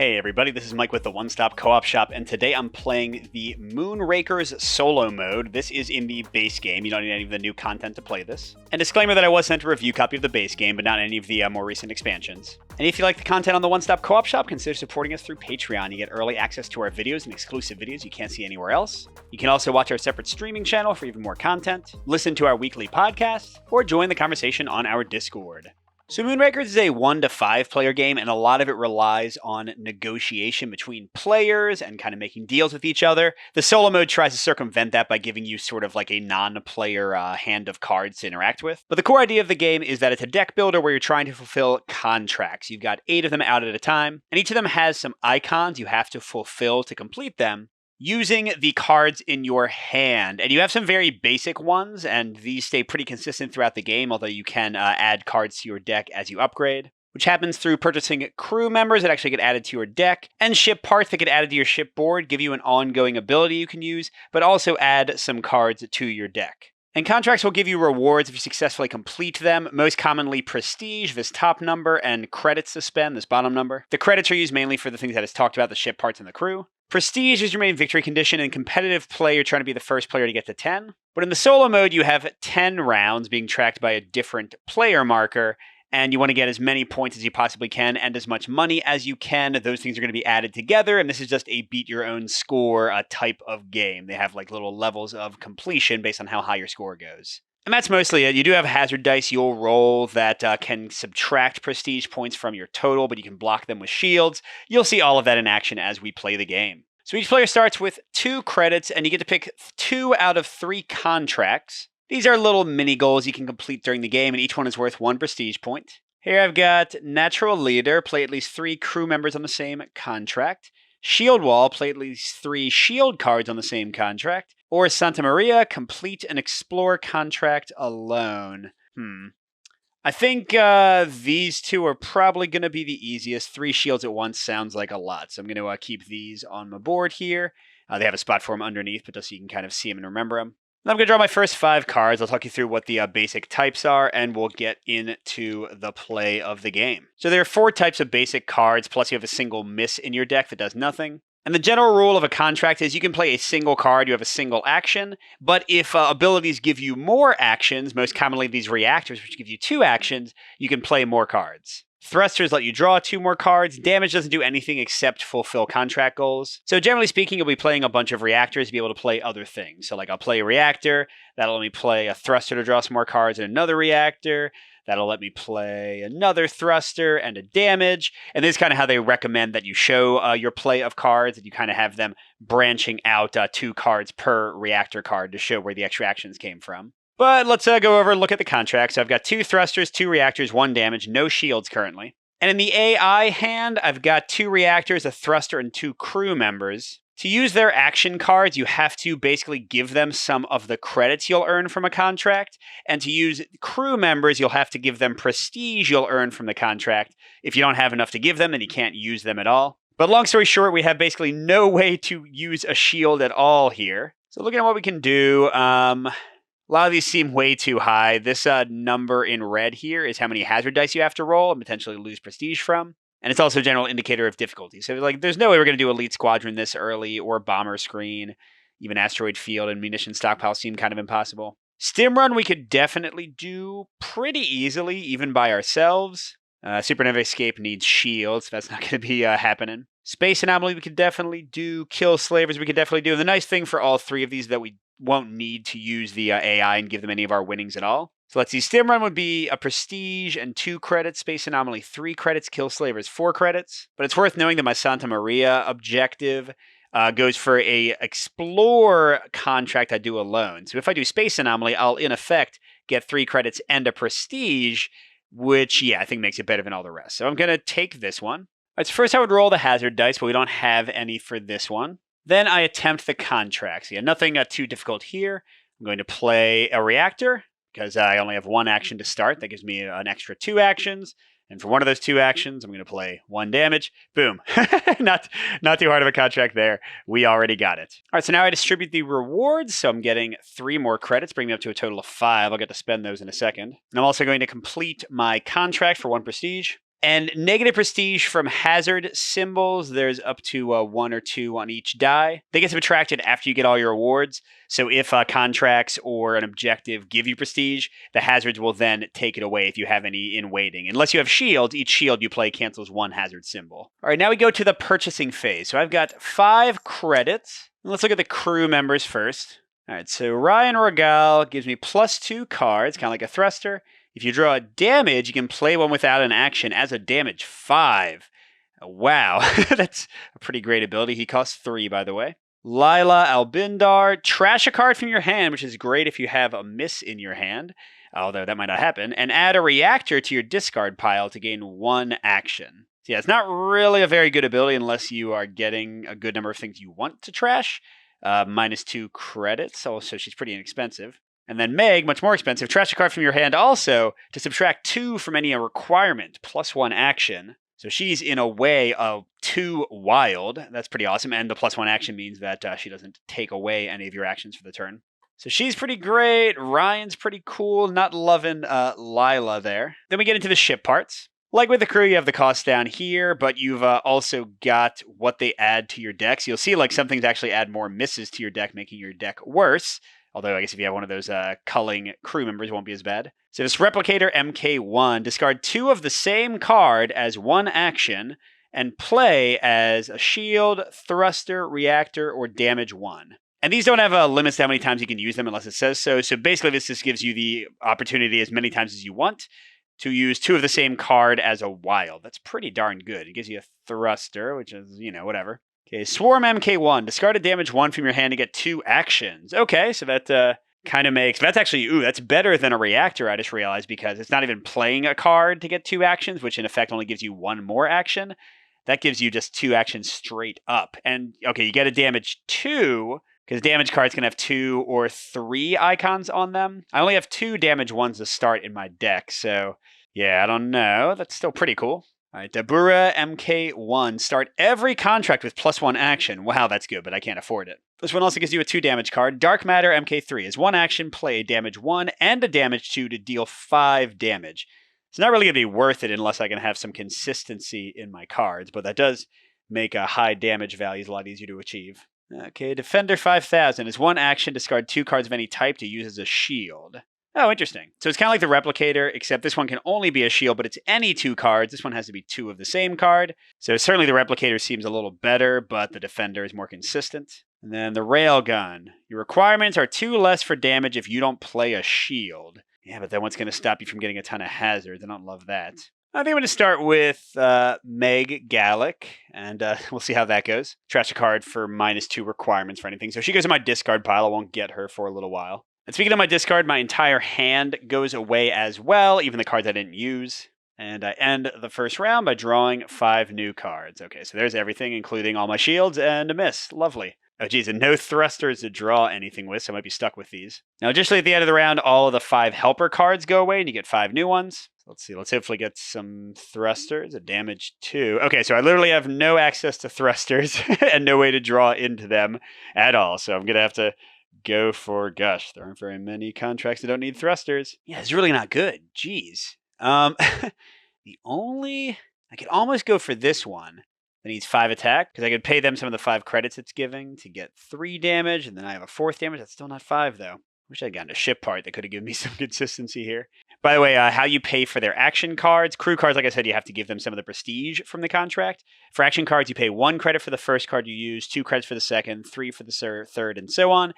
Hey everybody, this is Mike with the One Stop Co-op Shop, and today I'm playing the Moonrakers solo mode. This is in the base game. You don't need any of the new content to play this. And disclaimer that I was sent a review copy of the base game, but not any of the more recent expansions. And if you like the content on the One Stop Co-op Shop, consider supporting us through Patreon. You get early access to our videos and exclusive videos you can't see anywhere else. You can also watch our separate streaming channel for even more content, listen to our weekly podcasts, or join the conversation on our Discord. So Moonrakers is a 1 to 5 player game, and a lot of it relies on negotiation between players and kind of making deals with each other. The solo mode tries to circumvent that by giving you sort of like a non-player hand of cards to interact with. But the core idea of the game is that it's a deck builder where you're trying to fulfill contracts. You've got 8 of them out at a time, and each of them has some icons you have to fulfill to complete them, using the cards in your hand. And you have some very basic ones, and these stay pretty consistent throughout the game, although you can add cards to your deck as you upgrade, which happens through purchasing crew members that actually get added to your deck, and ship parts that get added to your ship board, give you an ongoing ability you can use, but also add some cards to your deck. And contracts will give you rewards if you successfully complete them, most commonly prestige, this top number, and credits to spend, this bottom number. The credits are used mainly for the things that is talked about, the ship parts and the crew. Prestige is your main victory condition. In competitive play, you're trying to be the first player to get to 10. But in the solo mode, you have 10 rounds being tracked by a different player marker, and you want to get as many points as you possibly can and as much money as you can. Those things are going to be added together, and this is just a beat-your-own-score type of game. They have like little levels of completion based on how high your score goes. And that's mostly it. You do have hazard dice you'll roll that can subtract prestige points from your total, but you can block them with shields. You'll see all of that in action as we play the game. So each player starts with 2 credits, and you get to pick 2 out of 3 contracts. These are little mini goals you can complete during the game, and each one is worth 1 prestige point. Here I've got Natural Leader, play at least 3 crew members on the same contract. Shield Wall, play at least 3 shield cards on the same contract. Or Santa Maria, complete an Explore contract alone. I think these 2 are probably going to be the easiest. 3 shields at once sounds like a lot, so I'm going to keep these on my board here. They have a spot for them underneath, but just so you can kind of see them and remember them. And I'm going to draw my first 5 cards. I'll talk you through what the basic types are, and we'll get into the play of the game. So there are 4 types of basic cards, plus you have a single miss in your deck that does nothing. And the general rule of a contract is you can play a single card, you have a single action, but if abilities give you more actions, most commonly these reactors, which give you 2 actions, you can play more cards. Thrusters let you draw 2 more cards. Damage doesn't do anything except fulfill contract goals. So generally speaking, you'll be playing a bunch of reactors to be able to play other things. So like I'll play a reactor, that'll let me play a thruster to draw some more cards, and another reactor. That'll let me play another thruster and a damage. And this is kind of how they recommend that you show your play of cards, that you kind of have them branching out 2 cards per reactor card to show where the extra actions came from. But let's go over and look at the contract. So I've got 2 thrusters, 2 reactors, 1 damage, no shields currently. And in the AI hand, I've got 2 reactors, a thruster, and 2 crew members. To use their action cards, you have to basically give them some of the credits you'll earn from a contract. And to use crew members, you'll have to give them prestige you'll earn from the contract. If you don't have enough to give them, then you can't use them at all. But long story short, we have basically no way to use a shield at all here. So looking at what we can do, a lot of these seem way too high. This number in red here is how many hazard dice you have to roll and potentially lose prestige from. And it's also a general indicator of difficulty. So like, there's no way we're going to do Elite Squadron this early, or Bomber Screen. Even Asteroid Field and Munition Stockpile seem kind of impossible. Stim Run we could definitely do pretty easily, even by ourselves. Supernova Escape needs shields, so that's not going to be happening. Space Anomaly we could definitely do. Kill Slavers we could definitely do. And the nice thing for all 3 of these is that we won't need to use the AI and give them any of our winnings at all. So let's see, Stim Run would be a prestige and 2 credits, Space Anomaly 3 credits, Kill Slavers 4 credits. But it's worth knowing that my Santa Maria objective goes for a Explore contract I do alone. So if I do Space Anomaly, I'll in effect get 3 credits and a prestige, which, yeah, I think makes it better than all the rest. So I'm going to take this one. All right, so first I would roll the hazard dice, but we don't have any for this one. Then I attempt the contracts. Yeah, nothing too difficult here. I'm going to play a reactor, because I only have 1 action to start. That gives me an extra 2 actions. And for one of those 2 actions, I'm going to play 1 damage. Boom. Not too hard of a contract there. We already got it. All right, so now I distribute the rewards. So I'm getting 3 more credits, bringing me up to a total of 5. I'll get to spend those in a second. And I'm also going to complete my contract for 1 prestige. And negative prestige from hazard symbols, there's up to 1 or 2 on each die. They get subtracted after you get all your awards. So if contracts or an objective give you prestige, the hazards will then take it away if you have any in waiting. Unless you have shields, each shield you play cancels 1 hazard symbol. All right, now we go to the purchasing phase. So I've got 5 credits. Let's look at the crew members first. All right, so Ryan Regal gives me +2 cards, kind of like a thruster. If you draw a damage, you can play one without an action as a damage 5. Wow, that's a pretty great ability. He costs 3, by the way. Lila Albindar, trash a card from your hand, which is great if you have a miss in your hand, although that might not happen, and add a reactor to your discard pile to gain 1 action. So yeah, it's not really a very good ability unless you are getting a good number of things you want to trash. -2 credits, also she's pretty inexpensive. And then Meg, much more expensive, trash a card from your hand also to subtract 2 from any requirement, +1 action. So she's in a way of 2 wild. That's pretty awesome. And the +1 action means that she doesn't take away any of your actions for the turn. So she's pretty great. Ryan's pretty cool. Not loving Lila there. Then we get into the ship parts. Like with the crew, you have the cost down here, but you've also got what they add to your decks. You'll see like some things actually add more misses to your deck, making your deck worse. Although I guess if you have one of those culling crew members, it won't be as bad. So this Replicator MK1, discard 2 of the same card as 1 action and play as a shield, thruster, reactor, or damage 1. And these don't have limits to how many times you can use them unless it says so. So basically this just gives you the opportunity as many times as you want to use 2 of the same card as a wild. That's pretty darn good. It gives you a thruster, which is, whatever. Okay, Swarm MK1. Discard a damage 1 from your hand to get 2 actions. Okay, so that kind of makes... That's actually... that's better than a reactor, I just realized, because it's not even playing a card to get 2 actions, which in effect only gives you 1 more action. That gives you just 2 actions straight up. And, okay, you get a damage 2, because damage cards can have 2 or 3 icons on them. I only have 2 damage 1s to start in my deck, so... yeah, I don't know. That's still pretty cool. All right, Dabura MK1. Start every contract with +1 action. Wow, that's good, but I can't afford it. This one also gives you a 2 damage card. Dark Matter MK3 is 1 action, play damage 1 and a damage 2 to deal 5 damage. It's not really going to be worth it unless I can have some consistency in my cards, but that does make high damage values a lot easier to achieve. Okay, Defender 5000 is 1 action, discard 2 cards of any type to use as a shield. Oh, interesting. So it's kind of like the Replicator, except this one can only be a shield, but it's any 2 cards. This one has to be 2 of the same card. So certainly the Replicator seems a little better, but the Defender is more consistent. And then the Railgun. Your requirements are 2 less for damage if you don't play a shield. Yeah, but then what's going to stop you from getting a ton of hazards? I don't love that. I think I'm going to start with Meg Gallic, and we'll see how that goes. Trash a card for -2 requirements for anything. So she goes in my discard pile. I won't get her for a little while. And speaking of my discard, my entire hand goes away as well, even the cards I didn't use. And I end the first round by drawing 5 new cards. Okay, so there's everything, including all my shields and a miss. Lovely. Oh, geez, and no thrusters to draw anything with, so I might be stuck with these. Now, additionally, at the end of the round, all of the 5 helper cards go away, and you get 5 new ones. Let's see, let's hopefully get some thrusters, a damage 2. Okay, so I literally have no access to thrusters and no way to draw into them at all, so I'm going to have to go for, gosh, there aren't very many contracts that don't need thrusters. Yeah, it's really not good. Jeez. I could almost go for this one that needs 5 attack, because I could pay them some of the 5 credits it's giving to get 3 damage, and then I have a 4th damage. That's still not 5, though. Wish I'd gotten a ship part that could have given me some consistency here. By the way, how you pay for their action cards. Crew cards, like I said, you have to give them some of the prestige from the contract. For action cards, you pay 1 credit for the first card you use, 2 credits for the second, 3 for the third, and so on.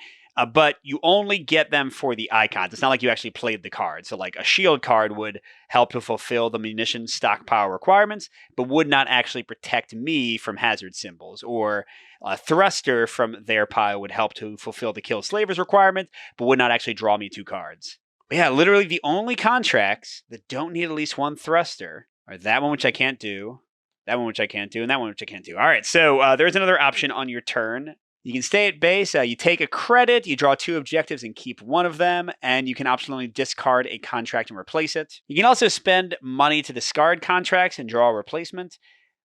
But you only get them for the icons. It's not like you actually played the card. So like a shield card would help to fulfill the munition stockpile requirements, but would not actually protect me from hazard symbols. Or a thruster from their pile would help to fulfill the kill slavers requirement, but would not actually draw me 2 cards. But yeah, literally the only contracts that don't need at least 1 thruster are that one, which I can't do, that one, which I can't do, and that one, which I can't do. All right, so there's another option on your turn. You can stay at base, you take a credit, you draw 2 objectives and keep 1 of them, and you can optionally discard a contract and replace it. You can also spend money to discard contracts and draw a replacement,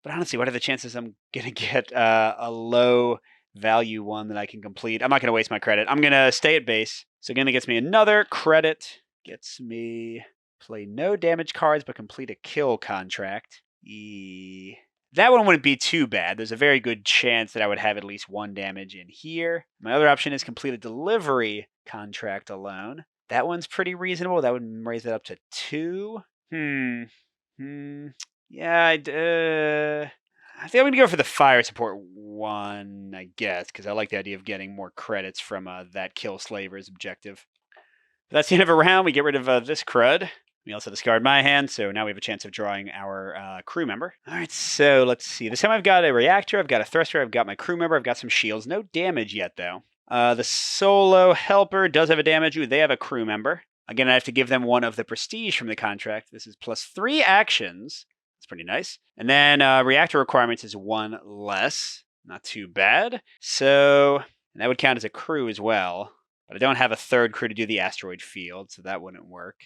but honestly, what are the chances I'm going to get a low value one that I can complete? I'm not going to waste my credit. I'm going to stay at base. So again, it gets me another credit, gets me play no damage cards, but complete a kill contract. That one wouldn't be too bad. There's a very good chance that I would have at least 1 damage in here. My other option is complete a delivery contract alone. That one's pretty reasonable. That would raise it up to 2. Yeah, I think I'm going to go for the fire support one, I guess, because I like the idea of getting more credits from that kill slavers objective. But that's the end of a round. We get rid of this crud. We also discard my hand, so now we have a chance of drawing our crew member. All right, so let's see. This time I've got a reactor, I've got a thruster, I've got my crew member, I've got some shields. No damage yet, though. The solo helper does have a damage. Ooh, they have a crew member. Again, I have to give them one of the prestige from the contract. This is plus 3 actions. That's pretty nice. And then reactor requirements is 1 less. Not too bad. So that would count as a crew as well. But I don't have a third crew to do the asteroid field, so that wouldn't work.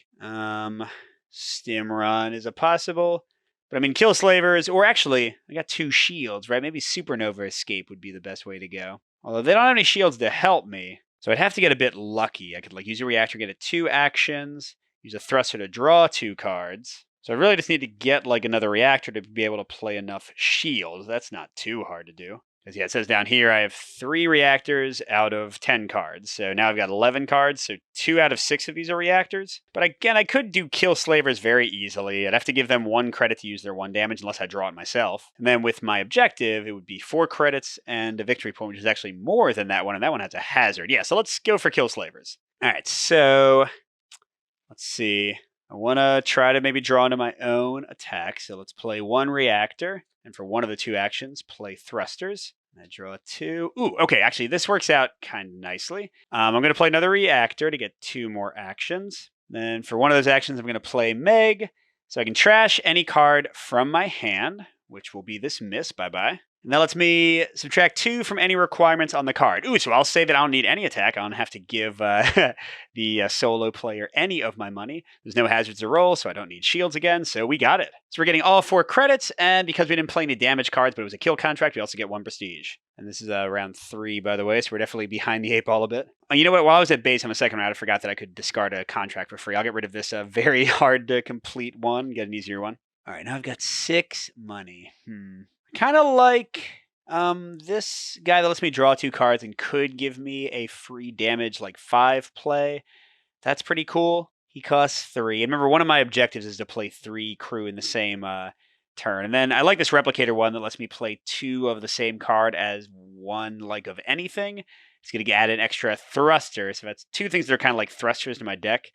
Stim run is a possible. But I mean, kill slavers, or actually, I got 2 shields, right? Maybe supernova escape would be the best way to go. Although they don't have any shields to help me. So I'd have to get a bit lucky. I could use a reactor, get it 2 actions, use a thruster to draw 2 cards. So I really just need to get another reactor to be able to play enough shields. That's not too hard to do. Because yeah, it says down here I have 3 reactors out of 10 cards. So now I've got 11 cards, so 2 out of 6 of these are reactors. But again, I could do kill slavers very easily. I'd have to give them 1 credit to use their 1 damage unless I draw it myself. And then with my objective, it would be 4 credits and a victory point, which is actually more than that one. And that one has a hazard. Yeah, so let's go for kill slavers. All right, so let's see. I want to try to maybe draw into my own attack. So let's play 1 reactor. And for one of the 2 actions, play thrusters. I draw 2. Ooh, okay, actually, this works out kind of nicely. I'm going to play another reactor to get 2 more actions. Then for one of those actions, I'm going to play Meg. So I can trash any card from my hand, which will be this miss. Bye-bye. And that lets me subtract 2 from any requirements on the card. Ooh, so I'll say that I don't need any attack. I don't have to give the solo player any of my money. There's no hazards to roll, so I don't need shields again, so we got it. So we're getting all 4 credits, and because we didn't play any damage cards, but it was a kill contract, we also get 1 prestige. And this is round 3, by the way, so we're definitely behind the 8 ball a bit. Oh, you know what? While I was at base on the second round, I forgot that I could discard a contract for free. I'll get rid of this very hard-to-complete one, get an easier one. All right, now I've got 6 money. Kind of like this guy that lets me draw 2 cards and could give me a free damage 5 play. That's pretty cool. He costs 3. And remember, one of my objectives is to play 3 crew in the same turn. And then I like this replicator one that lets me play 2 of the same card as 1 of anything. It's going to add an extra thruster. So that's 2 things that are kind of like thrusters to my deck.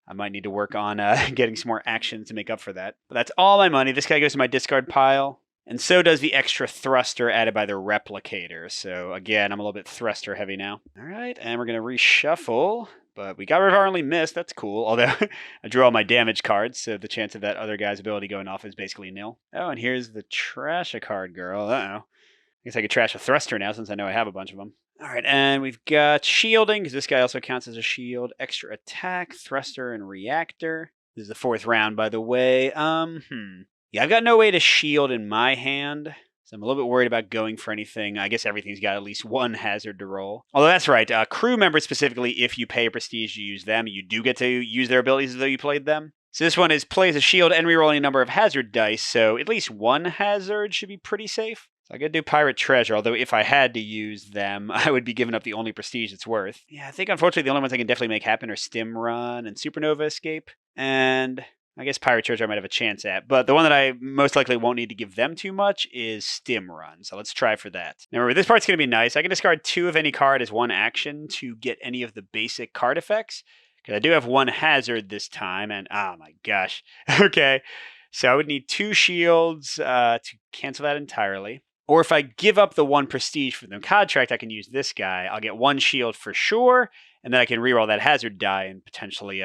I might need to work on getting some more actions to make up for that. But that's all my money. This guy goes to my discard pile. And so does the extra thruster added by the replicator. So again, I'm a little bit thruster heavy now. All right, and we're going to reshuffle. But we got rid of our only miss. That's cool. Although I drew all my damage cards, so the chance of that other guy's ability going off is basically nil. Oh, and here's the trash a card girl. Uh-oh. I guess I could trash a thruster now since I know I have a bunch of them. All right, and we've got shielding, because this guy also counts as a shield. Extra attack, thruster, and reactor. This is the 4th round, by the way. Yeah, I've got no way to shield in my hand, so I'm a little bit worried about going for anything. I guess everything's got at least 1 hazard to roll. Although that's right, crew members specifically, if you pay a prestige to use them, you do get to use their abilities as though you played them. So this one is plays a shield and rerolling a number of hazard dice, so at least 1 hazard should be pretty safe. So I gotta do Pirate Treasure, although if I had to use them, I would be giving up the only prestige it's worth. Yeah, I think unfortunately the only ones I can definitely make happen are Stim Run and Supernova Escape, and I guess Pirate Treasure I might have a chance at, but the one that I most likely won't need to give them too much is Stim Run, so let's try for that. Now remember, this part's going to be nice. I can discard 2 of any card as 1 action to get any of the basic card effects, because I do have 1 hazard this time, and oh my gosh. Okay, so I would need 2 shields to cancel that entirely. Or if I give up the 1 prestige for the contract, I can use this guy. I'll get 1 shield for sure, and then I can reroll that hazard die and potentially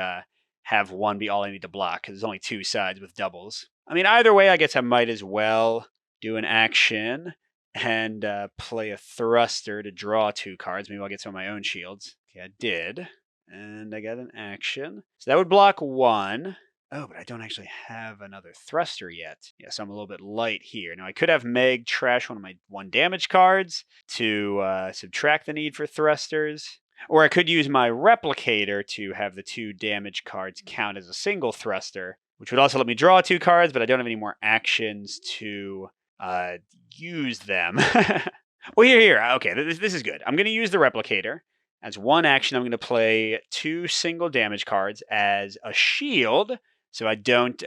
have 1 be all I need to block, because there's only 2 sides with doubles. I mean, either way, I guess I might as well do an action and play a thruster to draw 2 cards. Maybe I'll get some of my own shields. Okay, I did. And I got an action. So that would block 1. Oh, but I don't actually have another thruster yet. Yeah, so I'm a little bit light here. Now, I could have Meg trash one of my 1 damage cards to subtract the need for thrusters. Or I could use my replicator to have the 2 damage cards count as a single thruster. which would also let me draw 2 cards, but I don't have any more actions to use them. Well, here. Okay, this is good. I'm going to use the Replicator. As one action, I'm going to play 2 single damage cards as a shield, so I don't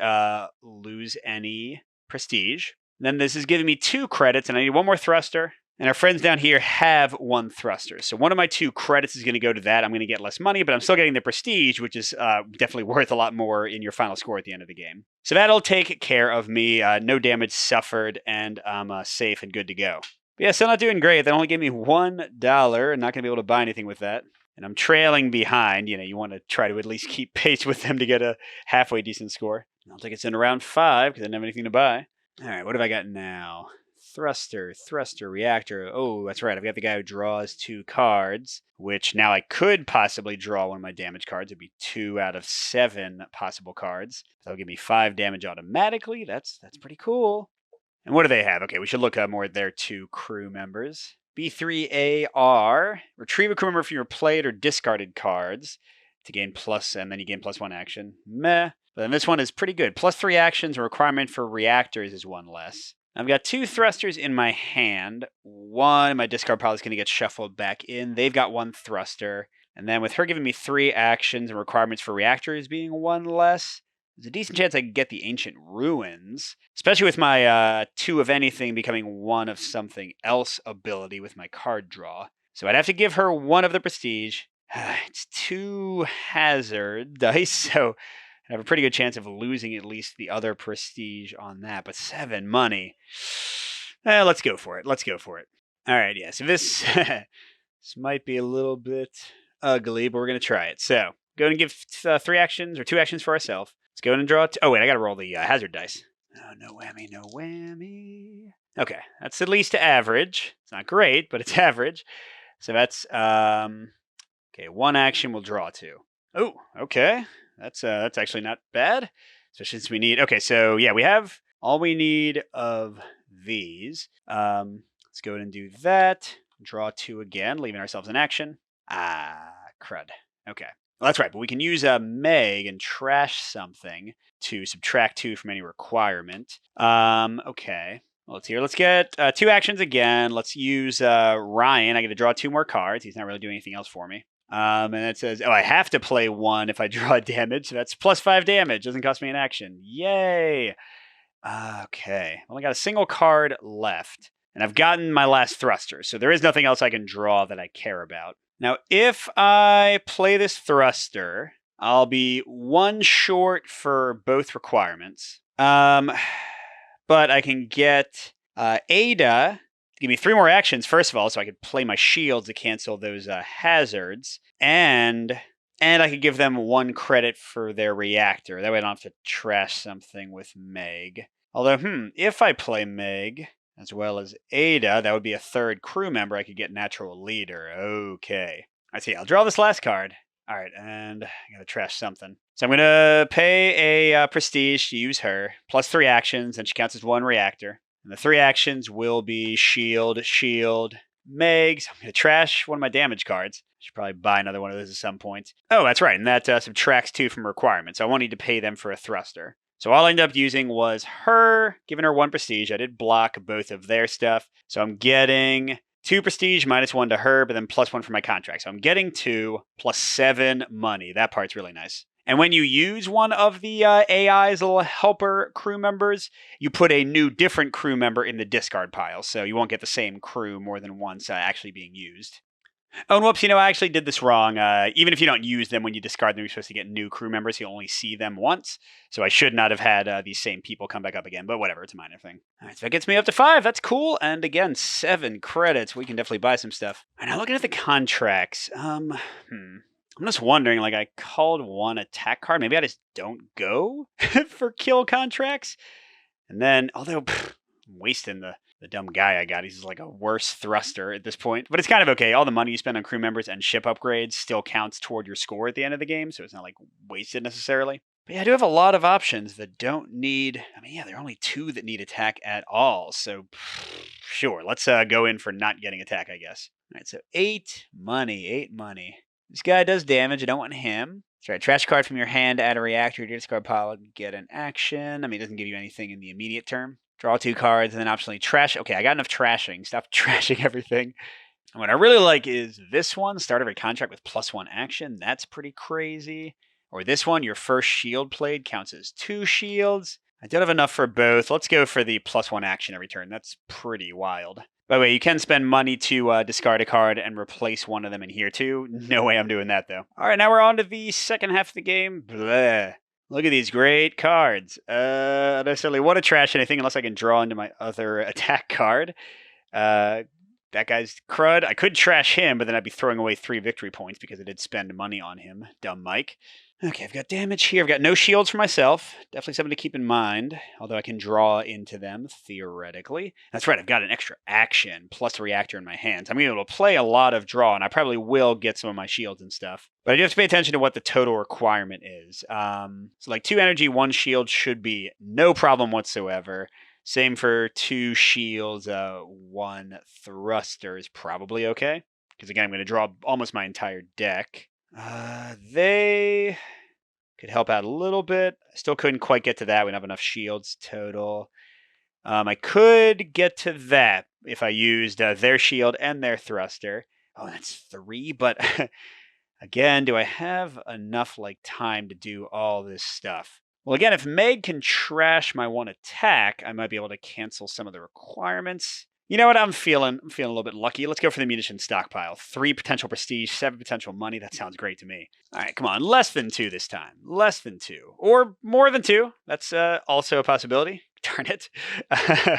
lose any prestige. Then this is giving me 2 credits, and I need 1 more thruster. And our friends down here have 1 thruster. So one of my 2 credits is going to go to that. I'm going to get less money, but I'm still getting the prestige, which is definitely worth a lot more in your final score at the end of the game. So that'll take care of me. No damage suffered, and I'm safe and good to go. But yeah, still not doing great. That only gave me $1. I'm not going to be able to buy anything with that. And I'm trailing behind. You want to try to at least keep pace with them to get a halfway decent score. I'll take it in around 5 because I don't have anything to buy. All right, what have I got now? Thruster, reactor. Oh, that's right. I've got the guy who draws 2 cards, which now I could possibly draw one of my damage cards. It'd be 2 out of 7 possible cards. That'll give me 5 damage automatically. That's pretty cool. And what do they have? Okay, we should look more at their 2 crew members. B3AR. Retrieve a crew member from your played or discarded cards to gain plus, and then you gain +1 action. Meh. But then this one is pretty good. +3 actions, a requirement for reactors is 1 less. I've got 2 thrusters in my hand. 1, my discard pile is going to get shuffled back in. They've got 1 thruster. And then with her giving me 3 actions and requirements for reactors being 1 less, there's a decent chance I can get the Ancient Ruins, especially with my 2 of anything becoming 1 of something else ability with my card draw. So I'd have to give her 1 of the prestige. It's 2 hazard dice, so I have a pretty good chance of losing at least the other prestige on that. But 7 money. Let's go for it. All right, yeah. So this this might be a little bit ugly, but we're going to try it. So go ahead and give 3 actions or 2 actions for ourselves. Let's go ahead and draw. Oh, wait, I got to roll the hazard dice. Oh, no whammy. Okay, that's at least average. It's not great, but it's average. So that's, okay, 1 action will draw 2. Oh, okay. That's actually not bad, especially since we need... Okay, so yeah, we have all we need of these. Let's go ahead and do that. Draw 2 again, leaving ourselves in action. Crud. Okay. Well, that's right, but we can use Meg and trash something to subtract 2 from any requirement. Okay. Well, let's get 2 actions again. Let's use Ryan. I get to draw 2 more cards. He's not really doing anything else for me. And it says, I have to play 1 if I draw damage. So that's +5 damage. Doesn't cost me an action. Yay. Okay. Well, I got a single card left. And I've gotten my last thruster. So there is nothing else I can draw that I care about. Now, if I play this thruster, I'll be 1 short for both requirements. But I can get Ada... Give me 3 more actions, first of all, so I could play my shield to cancel those hazards. And I could give them 1 credit for their reactor. That way I don't have to trash something with Meg. Although, if I play Meg, as well as Ada, that would be a 3rd crew member. I could get Natural Leader. Okay. I see. I'll draw this last card. All right, and I gotta trash something. So I'm gonna pay a prestige to use her, +3 actions, and she counts as 1 reactor. And the 3 actions will be shield, Megs. I'm going to trash one of my damage cards. Should probably buy another one of those at some point. Oh, that's right. And that subtracts 2 from requirements. So I won't need to pay them for a thruster. So all I ended up using was her, giving her 1 prestige. I did block both of their stuff. So I'm getting 2 prestige -1 to her, but then +1 for my contract. So I'm getting 2 +7 money. That part's really nice. And when you use one of the AI's little helper crew members, you put a new different crew member in the discard pile. So you won't get the same crew more than once actually being used. Oh, and whoops, I actually did this wrong. Even if you don't use them when you discard them, you're supposed to get new crew members. You only see them once. So I should not have had these same people come back up again. But whatever, it's a minor thing. All right, so that gets me up to 5. That's cool. And again, 7 credits. We can definitely buy some stuff. All right, now looking at the contracts. I'm just wondering, I called 1 attack card. Maybe I just don't go for kill contracts. And then, although, I'm wasting the dumb guy I got. He's like a worse thruster at this point. But it's kind of okay. All the money you spend on crew members and ship upgrades still counts toward your score at the end of the game. So it's not wasted necessarily. But yeah, I do have a lot of options that don't need... there are only 2 that need attack at all. So, sure. Let's go in for not getting attack, I guess. All right, so 8 money. This guy does damage. I don't want him. That's right. Trash a card from your hand, add a reactor to your discard pile, get an action. I mean, it doesn't give you anything in the immediate term. Draw 2 cards, and then optionally trash. Okay, I got enough trashing. Stop trashing everything. And what I really like is this one, start every contract with +1 action. That's pretty crazy. Or this one, your first shield played counts as 2 shields. I don't have enough for both. Let's go for the +1 action every turn. That's pretty wild. By the way, you can spend money to discard a card and replace one of them in here too. No way I'm doing that though. All right, now we're on to the second half of the game. Bleh. Look at these great cards. I don't necessarily want to trash anything unless I can draw into my other attack card. That guy's crud. I could trash him, but then I'd be throwing away 3 victory points because I did spend money on him. Dumb Mike. Okay, I've got damage here. I've got no shields for myself. Definitely something to keep in mind, although I can draw into them, theoretically. That's right, I've got an extra action plus a reactor in my hands. I'm going to be able to play a lot of draw, and I probably will get some of my shields and stuff. But I do have to pay attention to what the total requirement is. So like 2 energy, 1 shield should be no problem whatsoever. Same for 2 shields, 1 thruster is probably okay. Because again, I'm going to draw almost my entire deck. They could help out a little bit. I still couldn't quite get to that. We don't have enough shields total. I could get to that if I used their shield and their thruster. Oh, that's 3, but again, do I have enough like time to do all this stuff? Well, again, if Meg can trash my 1 attack, I might be able to cancel some of the requirements. You know what? I'm feeling a little bit lucky. Let's go for the munition stockpile. 3 potential prestige, 7 potential money. That sounds great to me. All right, come on. Less than 2 this time. Less than 2. Or more than 2. That's also a possibility. Darn it.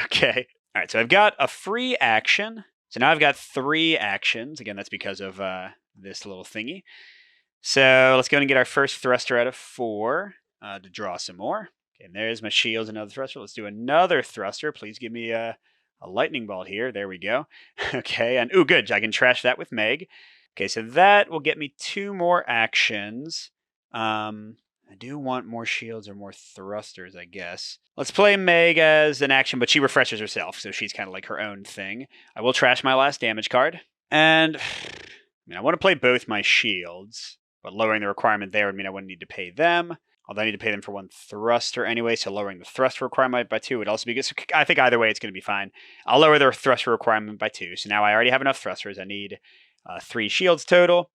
Okay. All right, so I've got a free action. So now I've got 3 actions. Again, that's because of this little thingy. So let's go and get our first thruster out of 4 to draw some more. Okay, and there's my shields, another thruster. Let's do another thruster. Please give me a lightning bolt here. There we go. Okay, and ooh, good. I can trash that with Meg. Okay, so that will get me 2 more actions. I do want more shields or more thrusters, I guess. Let's play Meg as an action, but she refreshes herself, so she's kind of like her own thing. I will trash my last damage card. And I want to play both my shields, but lowering the requirement there would mean I wouldn't need to pay them. Although I need to pay them for 1 thruster anyway, so lowering the thruster requirement by 2 would also be good. So I think either way it's going to be fine. I'll lower the thruster requirement by 2. So now I already have enough thrusters. I need 3 shields total.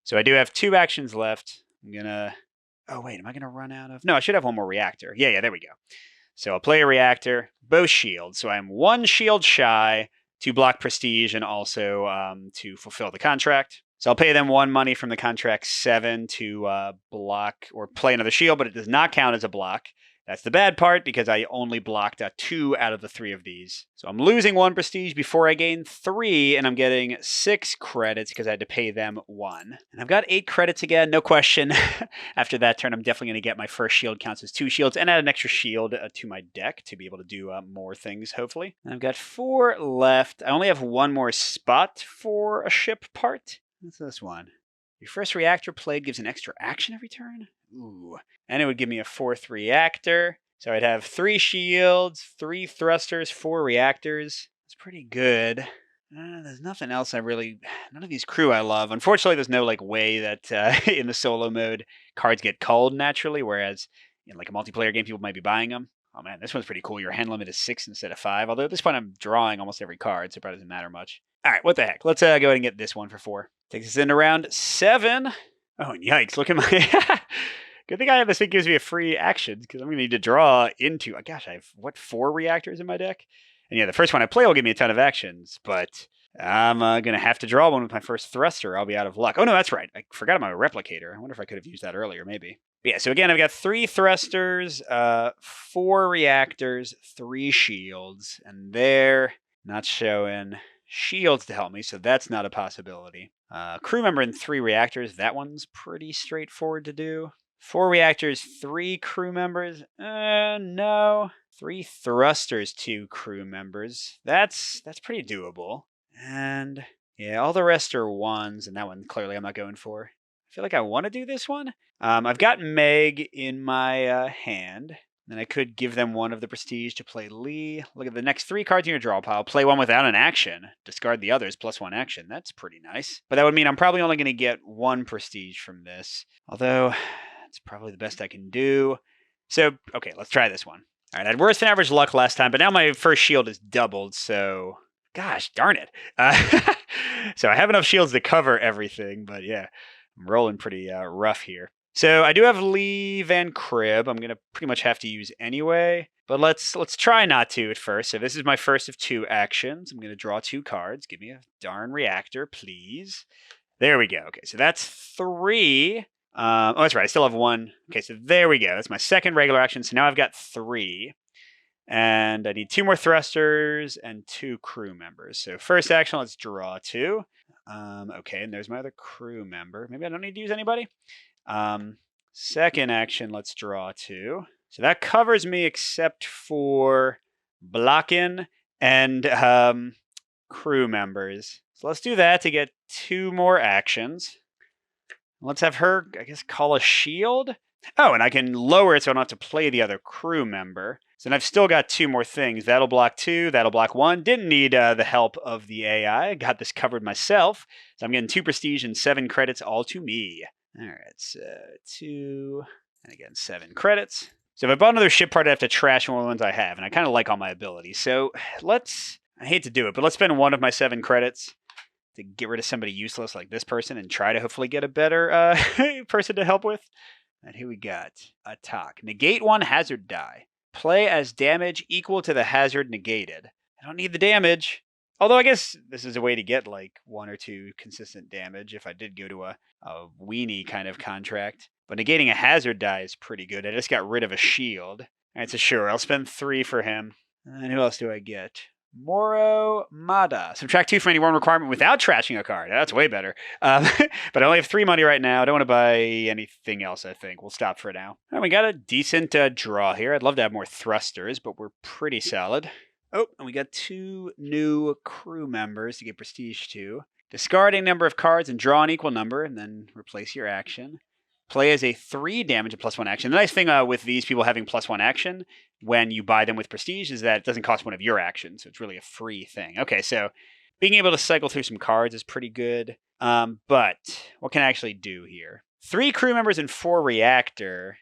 So I do have 2 actions left. I'm going to... Oh, wait, am I going to run out of... No, I should have 1 more reactor. Yeah, there we go. So I'll play a reactor, both shields. So I'm 1 shield shy to block prestige and also to fulfill the contract. So I'll pay them 1 money from the contract 7 to block or play another shield, but it does not count as a block. That's the bad part because I only blocked 2 out of the 3 of these. So I'm losing 1 prestige before I gain 3, and I'm getting 6 credits because I had to pay them 1. And I've got 8 credits again, no question. After that turn, I'm definitely going to get my first shield counts as 2 shields and add an extra shield to my deck to be able to do more things, hopefully. And I've got 4 left. I only have 1 more spot for a ship part. What's this one? Your first reactor played gives an extra action every turn? Ooh. And it would give me a 4th reactor. So I'd have 3 shields, 3 thrusters, 4 reactors. That's pretty good. There's nothing else I really... None of these crew I love. Unfortunately, there's no way that in the solo mode cards get culled naturally, whereas in a multiplayer game, people might be buying them. Oh man, this one's pretty cool. Your hand limit is 6 instead of 5. Although at this point, I'm drawing almost every card, so it probably doesn't matter much. All right, what the heck? Let's go ahead and get this one for 4. Takes us into round 7. Oh, yikes. Look at my... Good thing I have this thing gives me a free action, because I'm going to need to draw into... Gosh, I have, 4 reactors in my deck? And yeah, the first one I play will give me a ton of actions, but I'm going to have to draw one with my first thruster. I'll be out of luck. Oh, no, that's right. I forgot about my replicator. I wonder if I could have used that earlier, maybe. But yeah, so again, I've got 3 thrusters, 4 reactors, 3 shields, and they're not showing shields to help me, so that's not a possibility. Crew member and 3 reactors, that one's pretty straightforward to do. 4 reactors, 3 crew members. No. 3 thrusters, 2 crew members. That's pretty doable. And yeah, all the rest are 1s, and that one clearly I'm not going for. I feel like I want to do this one. I've got Meg in my hand. Then I could give them one of the prestige to play Lee. Look at the next 3 cards in your draw pile. Play one without an action. Discard the others plus 1 action. That's pretty nice. But that would mean I'm probably only going to get 1 prestige from this. Although, it's probably the best I can do. So, okay, let's try this one. All right, I had worse than average luck last time, but now my first shield is doubled, so... Gosh, darn it. So I have enough shields to cover everything, but yeah, I'm rolling pretty rough here. So I do have Lee Van Crib. I'm going to pretty much have to use anyway, but let's try not to at first. So this is my first of 2 actions. I'm going to draw 2 cards. Give me a darn reactor, please. There we go. Okay, so that's 3. Oh, that's right. I still have 1. Okay, so there we go. That's my second regular action. So now I've got 3. And I need 2 more thrusters and 2 crew members. So first action, let's draw 2. Okay, and there's my other crew member. Maybe I don't need to use anybody. Second action, let's draw 2. So that covers me except for blocking and crew members. So let's do that to get 2 more actions. Let's have her, I guess, call a shield. Oh, and I can lower it so I don't have to play the other crew member. So then I've still got 2 more things. That'll block 2, that'll block 1. Didn't need the help of the AI. I got this covered myself. So I'm getting 2 prestige and 7 credits all to me. All right, so 2, and again, 7 credits. So if I bought another ship part, I have to trash one of the ones I have, and I kind of like all my abilities. So I hate to do it, but let's spend 1 of my 7 credits to get rid of somebody useless like this person and try to hopefully get a better person to help with. And here we got attack. Negate 1 hazard die. Play as damage equal to the hazard negated. I don't need the damage. Although I guess this is a way to get like 1 or 2 consistent damage if I did go to a weenie kind of contract. But negating a hazard die is pretty good. I just got rid of a shield. All right, so sure, I'll spend 3 for him. And who else do I get? Moro Mada. Subtract 2 from any 1 requirement without trashing a card. That's way better. But I only have 3 money right now. I don't want to buy anything else, I think. We'll stop for now. All right, we got a decent draw here. I'd love to have more thrusters, but we're pretty solid. Oh, and we got 2 new crew members to get prestige to. Discard a number of cards and draw an equal number, and then replace your action. Play as a 3 damage and +1 action. The nice thing with these people having +1 action when you buy them with prestige is that it doesn't cost 1 of your actions, so it's really a free thing. Okay, so being able to cycle through some cards is pretty good. But what can I actually do here? 3 crew members and 4 reactor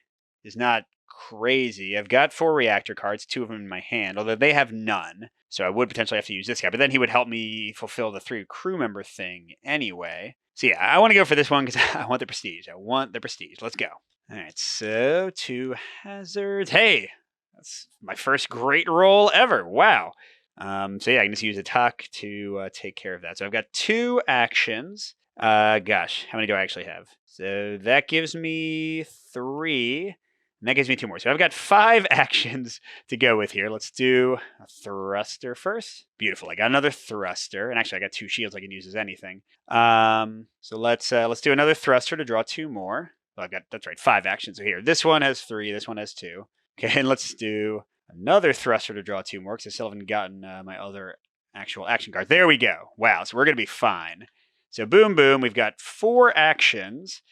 is not crazy. I've got 4 reactor cards, 2 of them in my hand, although they have none. So I would potentially have to use this guy, but then he would help me fulfill the 3 crew member thing anyway. So yeah, I want to go for this one because I want the prestige. I want the prestige. Let's go. All right, so 2 hazards. Hey, that's my first great roll ever. Wow. So yeah, I can just use attack to take care of that. So I've got 2 actions. Gosh, how many do I actually have? So that gives me 3. And that gives me 2 more. So I've got 5 actions to go with here. Let's do a thruster first. Beautiful. I got another thruster. And actually, I got 2 shields I can use as anything. So let's do another thruster to draw 2 more. Well, that's right, 5 actions here. This one has 3. This one has 2. Okay, and let's do another thruster to draw 2 more because I still haven't gotten my other actual action card. There we go. Wow, so we're going to be fine. So boom, boom. We've got 4 actions.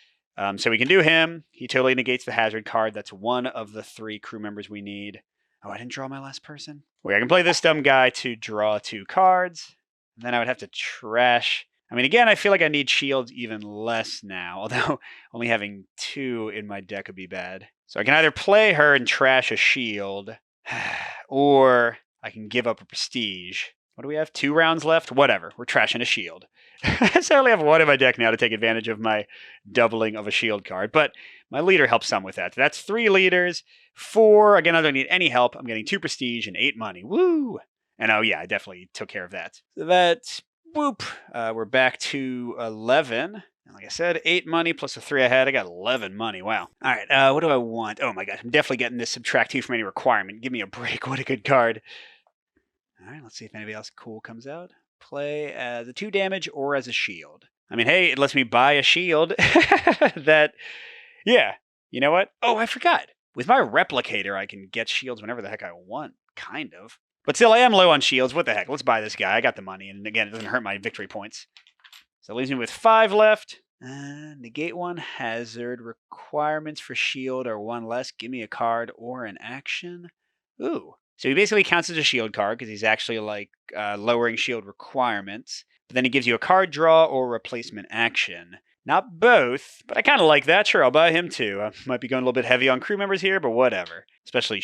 So we can do him. He totally negates the hazard card. That's 1 of the 3 crew members we need. Oh, I didn't draw my last person. Wait, I can play this dumb guy to draw 2 cards. And then I would have to trash. I mean, again, I feel like I need shields even less now. Although only having 2 in my deck would be bad. So I can either play her and trash a shield. Or I can give up a prestige. What do we have? 2 rounds left? Whatever. We're trashing a shield. So I only have 1 in my deck now to take advantage of my doubling of a shield card. But my leader helps some with that. That's 3 leaders. 4. Again, I don't need any help. I'm getting 2 prestige and 8 money. Woo! And oh yeah, I definitely took care of that. So that's whoop. We're back to 11. And like I said, 8 money plus the 3 I had. I got 11 money. Wow. All right. What do I want? Oh my gosh. I'm definitely getting this subtract 2 from any requirement. Give me a break. What a good card. All right. Let's see if anybody else cool comes out. Play as a 2 damage or as a shield. I mean, hey, it lets me buy a shield that, yeah, you know what? Oh, I forgot. With my replicator, I can get shields whenever the heck I want, kind of. But still, I am low on shields. What the heck? Let's buy this guy. I got the money, and again, it doesn't hurt my victory points. So it leaves me with 5 left. Negate one hazard. Requirements for shield are one less. Give me a card or an action. Ooh. So he basically counts as a shield card because he's actually like lowering shield requirements. But then he gives you a card draw or replacement action. Not both, but I kind of like that. Sure, I'll buy him too. I might be going a little bit heavy on crew members here, but whatever. Especially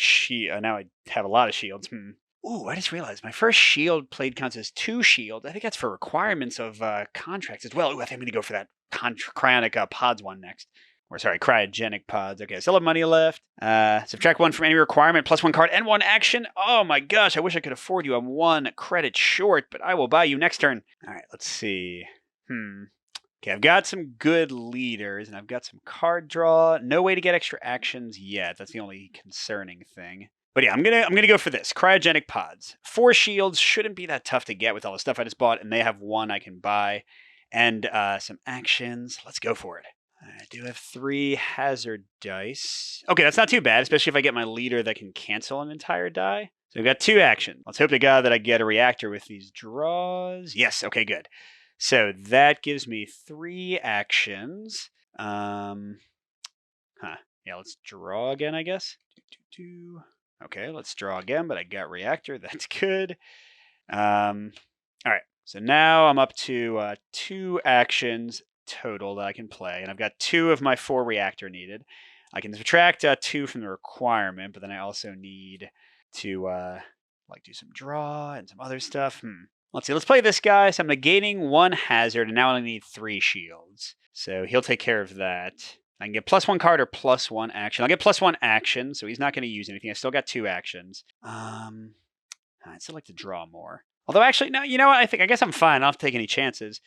now I have a lot of shields. Ooh, I just realized my first shield played counts as 2 shields. I think that's for requirements of contracts as well. Ooh, I think I'm going to go for that cryonic pods one next. Or sorry, cryogenic pods. Okay, still have money left. Subtract 1 from any requirement, plus 1 card and 1 action. Oh my gosh, I wish I could afford you. I'm 1 credit short, but I will buy you next turn. All right, let's see. Okay, I've got some good leaders, and I've got some card draw. No way to get extra actions yet. That's the only concerning thing. But yeah, I'm gonna go for this. Cryogenic pods. 4 shields shouldn't be that tough to get with all the stuff I just bought, and they have 1 I can buy. And some actions. Let's go for it. I do have 3 hazard dice. Okay, that's not too bad, especially if I get my leader that can cancel an entire die. So I've got 2 actions. Let's hope to God that I get a reactor with these draws. Yes, okay, good. So that gives me 3 actions. Yeah, let's draw again, I guess. Okay, let's draw again, but I got reactor. That's good. All right, so now I'm up to 2 actions total that I can play, and I've got 2 of my 4 reactor needed. I can subtract 2 from the requirement, but then I also need to do some draw and some other stuff. Let's see. Let's play this guy. So I'm negating 1 hazard, and now I only need 3 shields. So he'll take care of that. I can get plus 1 card or plus 1 action. I'll get plus 1 action, so he's not going to use anything. I still got 2 actions. I'd still like to draw more. Although actually, no, you know what? I guess I'm fine. I don't have to take any chances.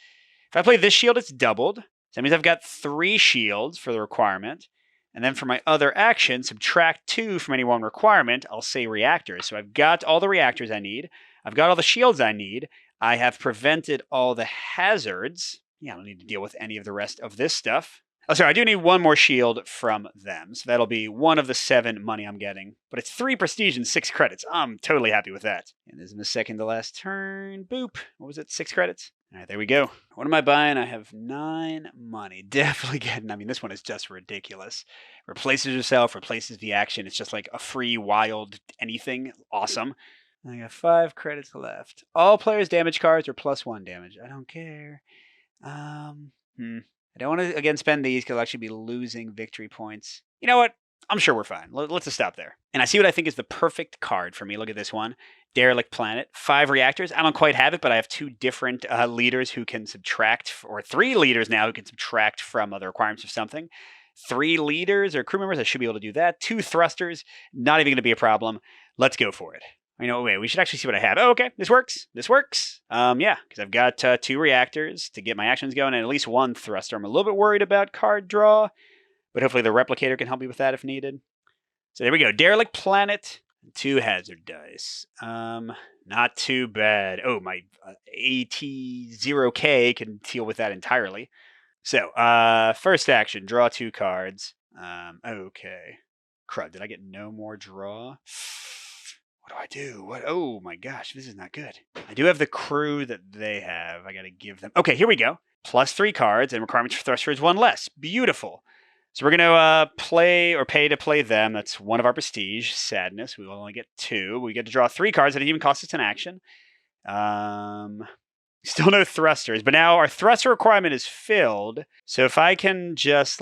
If I play this shield, it's doubled. So that means I've got 3 shields for the requirement. And then for my other action, subtract 2 from any one requirement. I'll say reactors. So I've got all the reactors I need. I've got all the shields I need. I have prevented all the hazards. Yeah, I don't need to deal with any of the rest of this stuff. Oh, sorry, I do need 1 more shield from them. So that'll be 1 of the 7 money I'm getting. But it's 3 prestige and 6 credits. I'm totally happy with that. And this is the second to last turn. Boop. What was it? 6 credits? All right, there we go. What am I buying? I have 9 money. Definitely getting, this one is just ridiculous. Replaces yourself, replaces the action. It's just like a free, wild anything. Awesome. I got 5 credits left. All players' damage cards are plus 1 damage. I don't care. I don't want to, again, spend these because I'll actually be losing victory points. You know what? I'm sure we're fine. Let's just stop there. And I see what I think is the perfect card for me. Look at this one. Derelict Planet. 5 reactors. I don't quite have it, but I have 2 different leaders who can subtract, or 3 leaders now who can subtract from other requirements of something. 3 leaders or crew members, I should be able to do that. 2 thrusters, not even going to be a problem. Let's go for it. Wait, we should actually see what I have. Oh, okay, this works. This works. Yeah, because I've got 2 reactors to get my actions going and at least 1 thruster. I'm a little bit worried about card draw, but hopefully the replicator can help me with that if needed. So there we go. Derelict Planet, 2 hazard dice. Not too bad. Oh, my AT0K can deal with that entirely. So, first action, draw 2 cards. Okay. Crud, did I get no more draw? What do I do? What? Oh my gosh, this is not good. I do have the crew that they have. I got to give them. Okay, here we go. Plus 3 cards and requirements for thruster is 1 less. Beautiful. So we're going to play or pay to play them. That's 1 of our prestige. Sadness. We will only get 2. We get to draw 3 cards that even cost us an action. Still no thrusters, but now our thruster requirement is filled. So if I can just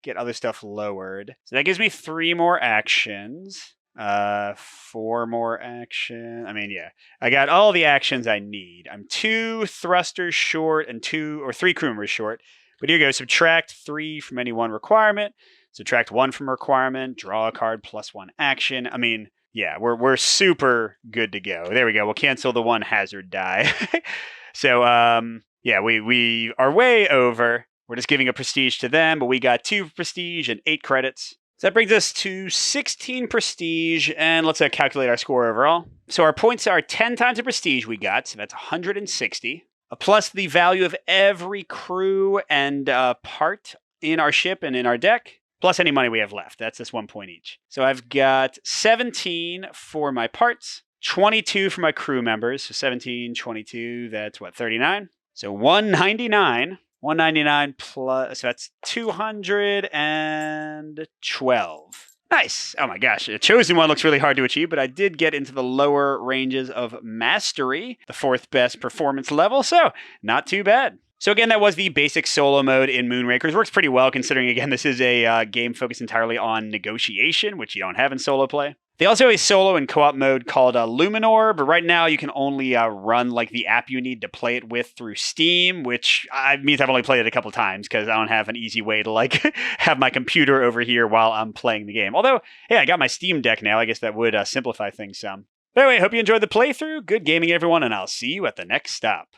get other stuff lowered. So that gives me 3 more actions. 4 more action. Yeah. I got all the actions I need. I'm 2 thrusters short and 2 or 3 crew members short. But here you go. Subtract 3 from any one requirement. Subtract 1 from requirement. Draw a card plus 1 action. Yeah, we're super good to go. There we go. We'll cancel the 1 hazard die. So yeah, we are way over. We're just giving a prestige to them, but we got 2 prestige and 8 credits. So that brings us to 16 prestige, and let's calculate our score overall. So our points are 10 times the prestige we got, so that's 160, plus the value of every crew and part in our ship and in our deck, plus any money we have left. That's just 1 point each. So I've got 17 for my parts, 22 for my crew members, so 17, 22, that's what, 39? So 199. 199 plus, so that's 212. Nice. Oh my gosh. A chosen one looks really hard to achieve, but I did get into the lower ranges of mastery, the 4th best performance level, so not too bad. So again, that was the basic solo mode in Moonrakers. Works pretty well considering, again, this is a game focused entirely on negotiation, which you don't have in solo play. They also have a solo and co-op mode called Luminor, but right now you can only run like the app you need to play it with through Steam, which means I've only played it a couple times because I don't have an easy way to like have my computer over here while I'm playing the game. Although, hey, I got my Steam Deck now. I guess that would simplify things some. But anyway, hope you enjoyed the playthrough. Good gaming, everyone, and I'll see you at the next stop.